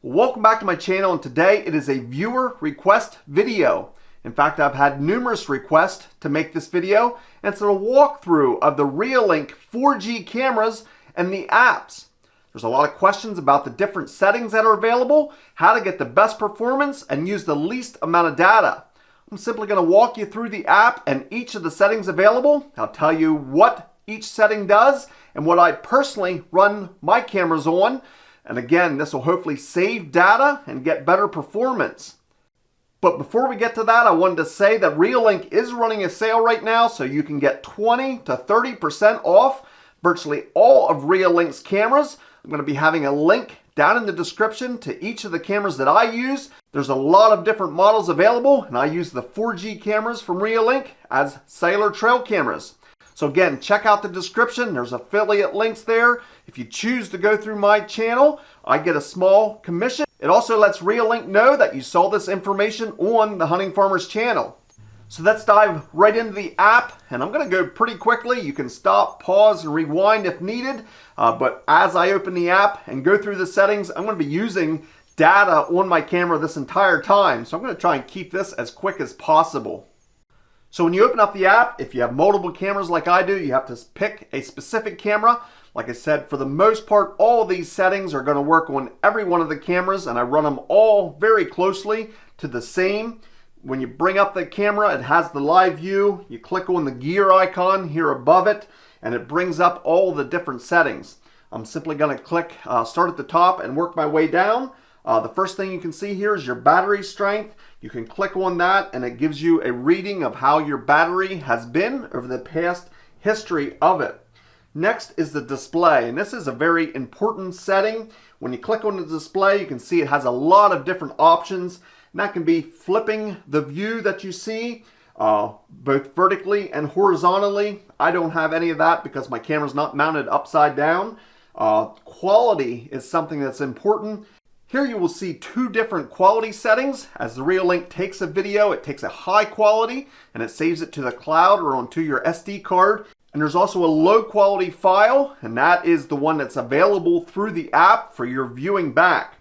Welcome back to my channel, and today it is a viewer request video. In fact, I've had numerous requests to make this video, and it's a walkthrough of the Reolink 4G cameras and the apps. There's a lot of questions about the different settings that are available, how to get the best performance and use the least amount of data. I'm simply going to walk you through the app and each of the settings available. I'll tell you what each setting does and what I personally run my cameras on. And again, this will hopefully save data and get better performance. But before we get to that, I wanted to say that Reolink is running a sale right now, so you can get 20 to 30% off virtually all of Reolink's cameras. I'm going to be having a link down in the description to each of the cameras that I use. There's a lot of different models available, and I use the 4G cameras from Reolink as cellular trail cameras. So again, check out the description. There's affiliate links there. If you choose to go through my channel, I get a small commission. It also lets Reolink know that you saw this information on the Hunting Farmer's channel. So let's dive right into the app, and I'm going to go pretty quickly. You can stop, pause, and rewind if needed. But as I open the app and go through the settings, I'm going to be using data on my camera this entire time. So I'm going to try and keep this as quick as possible. So when you open up the app, if you have multiple cameras like I do, you have to pick a specific camera. Like I said, for the most part, all of these settings are going to work on every one of the cameras, and I run them all very closely to the same. When you bring up the camera, it has the live view. You click on the gear icon here above it, and it brings up all the different settings. I'm simply going to click start at the top and work my way down. The first thing you can see here is your battery strength. You can click on that and it gives you a reading of how your battery has been over the past history of it. Next is the display, and this is a very important setting. When you click on the display, you can see it has a lot of different options, and that can be flipping the view that you see both vertically and horizontally. I don't have any of that because my camera's not mounted upside down. Quality is something that's important. Here you will see two different quality settings. As the Reolink takes a video, it takes a high quality and it saves it to the cloud or onto your SD card. And there's also a low quality file, and that is the one that's available through the app for your viewing back.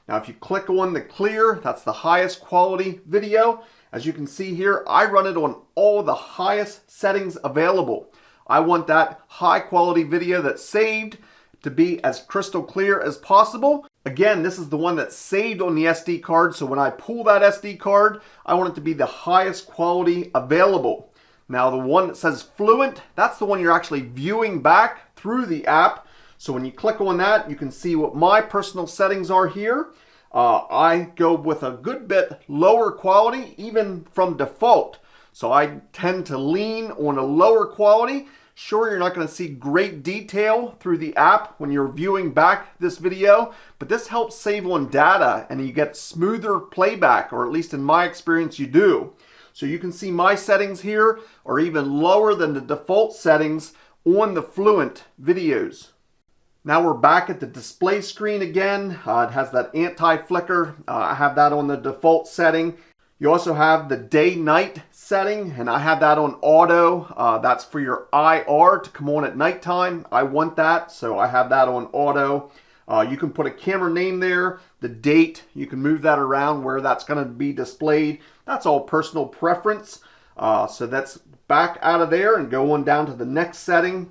Now if you click on the clear, that's the highest quality video. As you can see here, I run it on all the highest settings available. I want that high quality video that's saved to be as crystal clear as possible. Again, this is the one that's saved on the SD card, so when I pull that SD card, I want it to be the highest quality available. Now the one that says fluent, that's the one you're actually viewing back through the app. So when you click on that, you can see what my personal settings are here. I go with a good bit lower quality, even from default. So I tend to lean on a lower quality. Sure, you're not going to see great detail through the app when you're viewing back this video, but this helps save on data and you get smoother playback, or at least in my experience you do. So you can see my settings here are even lower than the default settings on the Fluent videos. Now we're back at the display screen again. It has that anti-flicker. I have that on the default setting. You also have the day-night setting, and I have that on auto. That's for your IR to come on at nighttime. I want that, so I have that on auto. You can put a camera name there, the date. You can move that around where that's going to be displayed. That's all personal preference. So that's back out of there and go on down to the next setting.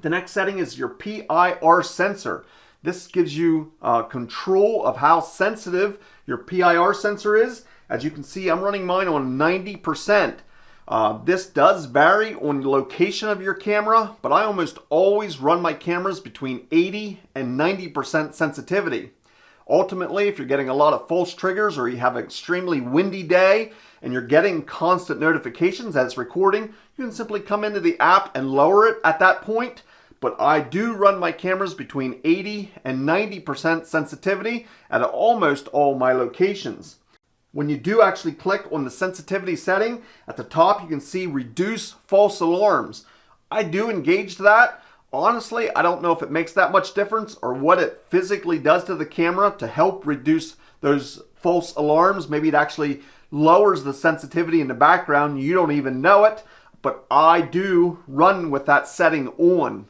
The next setting is your PIR sensor. This gives you control of how sensitive your PIR sensor is. As you can see, I'm running mine on 90%. This does vary on the location of your camera, but I almost always run my cameras between 80 and 90% sensitivity. Ultimately, if you're getting a lot of false triggers or you have an extremely windy day and you're getting constant notifications as it's recording, you can simply come into the app and lower it at that point. But I do run my cameras between 80 and 90% sensitivity at almost all my locations. When you do actually click on the sensitivity setting, at the top you can see reduce false alarms. I do engage that. Honestly, I don't know if it makes that much difference or what it physically does to the camera to help reduce those false alarms. Maybe it actually lowers the sensitivity in the background. You don't even know it, but I do run with that setting on.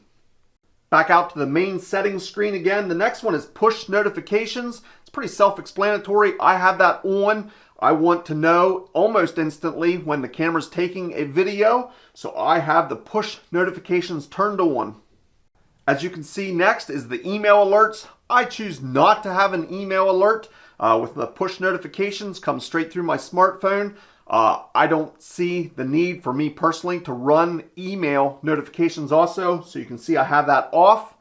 Back out to the main settings screen again. The next one is push notifications. It's pretty self-explanatory. I have that on. I want to know almost instantly when the camera's taking a video, so I have the push notifications turned on. As you can see, next is the email alerts. I choose not to have an email alert with the push notifications come straight through my smartphone. I don't see the need for me personally to run email notifications also, so you can see I have that off.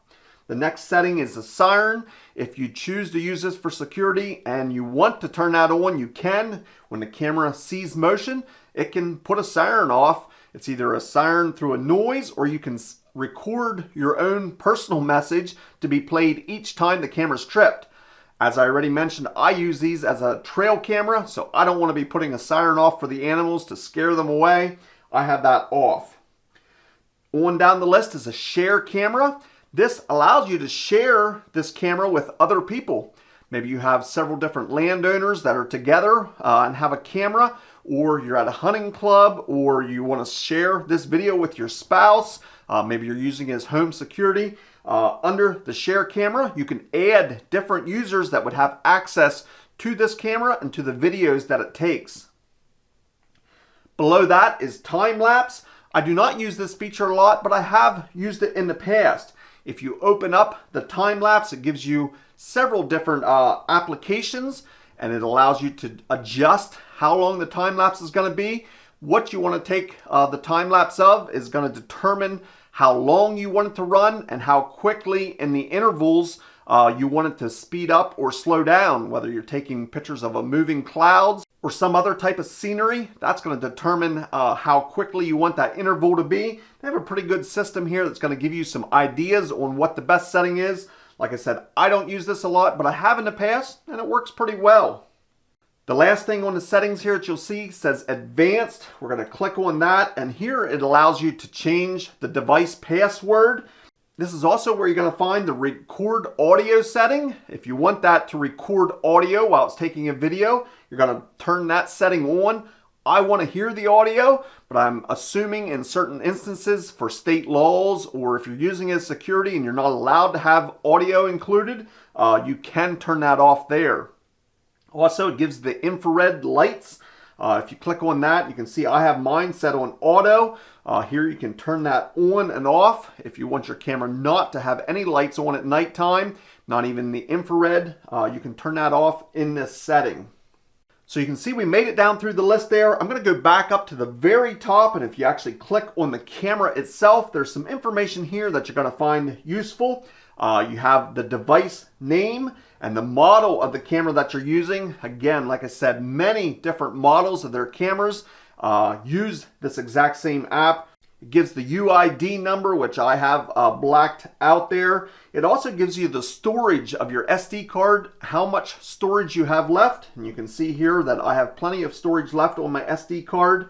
The next setting is a siren. If you choose to use this for security and you want to turn that on, you can. When the camera sees motion, it can put a siren off. It's either a siren through a noise, or you can record your own personal message to be played each time the camera's tripped. As I already mentioned, I use these as a trail camera, so I don't want to be putting a siren off for the animals to scare them away. I have that off. On down the list is a share camera. This allows you to share this camera with other people. Maybe you have several different landowners that are together and have a camera, or you're at a hunting club, or you want to share this video with your spouse. Maybe you're using it as home security. Under the share camera, you can add different users that would have access to this camera and to the videos that it takes. Below that is time lapse. I do not use this feature a lot, but I have used it in the past. If you open up the time lapse, it gives you several different applications, and it allows you to adjust how long the time lapse is going to be. What you want to take the time lapse of is going to determine how long you want it to run and how quickly in the intervals you want it to speed up or slow down. Whether you're taking pictures of a moving clouds or some other type of scenery, that's going to determine how quickly you want that interval to be. They have a pretty good system here that's going to give you some ideas on what the best setting is. Like I said, I don't use this a lot, but I have in the past, and it works pretty well. The last thing on the settings here that you'll see says advanced. We're going to click on that, and here it allows you to change the device password. This is also where you're going to find the record audio setting. If you want that to record audio while it's taking a video, you're going to turn that setting on. I want to hear the audio, but I'm assuming in certain instances for state laws, or if you're using it as security and you're not allowed to have audio included, you can turn that off there. Also, it gives the infrared lights. If you click on that, you can see I have mine set on auto. Here you can turn that on and off if you want your camera not to have any lights on at nighttime, not even the infrared. You can turn that off in this setting. So you can see we made it down through the list there. I'm going to go back up to the very top, and if you actually click on the camera itself, there's some information here that you're going to find useful. You have the device name and the model of the camera that you're using. Again, like I said, many different models of their cameras use this exact same app. It gives the UID number, which I have blacked out there. It also gives you the storage of your SD card, how much storage you have left. And you can see here that I have plenty of storage left on my SD card.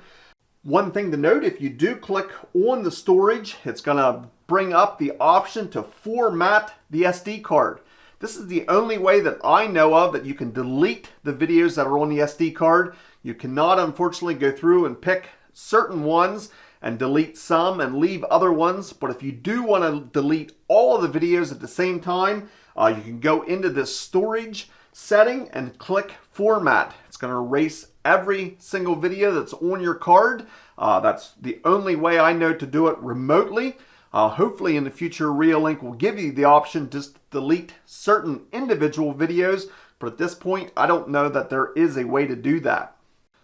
One thing to note, if you do click on the storage, it's going to bring up the option to format the SD card. This is the only way that I know of that you can delete the videos that are on the SD card. You cannot, unfortunately, go through and pick certain ones and delete some and leave other ones. But if you do want to delete all of the videos at the same time, you can go into this storage setting and click format. It's going to erase every single video that's on your card. That's the only way I know to do it remotely. Hopefully in the future, Reolink will give you the option to just delete certain individual videos, but at this point, I don't know that there is a way to do that.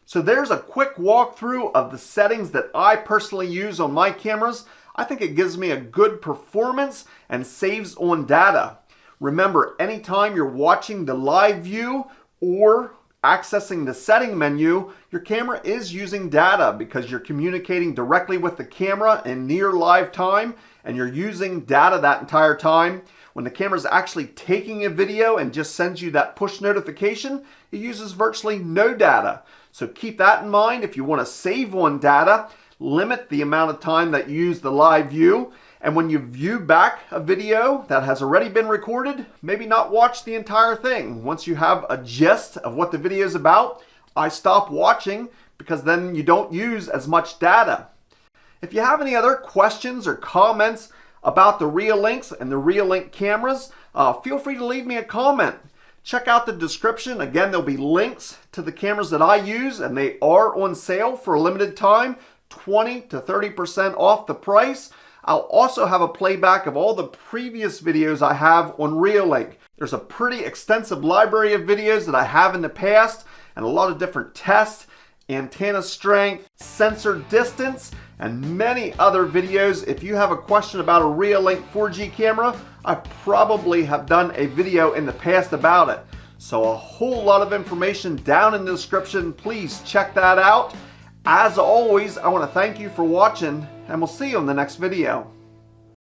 So there's a quick walkthrough of the settings that I personally use on my cameras. I think it gives me a good performance and saves on data. Remember, anytime you're watching the live view or accessing the setting menu, your camera is using data because you're communicating directly with the camera in near live time, and you're using data that entire time. When the camera is actually taking a video and just sends you that push notification, it uses virtually no data. So keep that in mind. If you want to save on data, limit the amount of time that you use the live view. And when you view back a video that has already been recorded, maybe not watch the entire thing. Once you have a gist of what the video is about, I stop watching because then you don't use as much data. If you have any other questions or comments about the Reolinks and the Reolink cameras, feel free to leave me a comment. Check out the description. Again, there'll be links to the cameras that I use, and they are on sale for a limited time, 20 to 30% off the price. I'll also have a playback of all the previous videos I have on Reolink. There's a pretty extensive library of videos that I have in the past, and a lot of different tests, antenna strength, sensor distance, and many other videos. If you have a question about a Reolink 4G camera, I probably have done a video in the past about it. So a whole lot of information down in the description. Please check that out. As always, I want to thank you for watching, and we'll see you in the next video.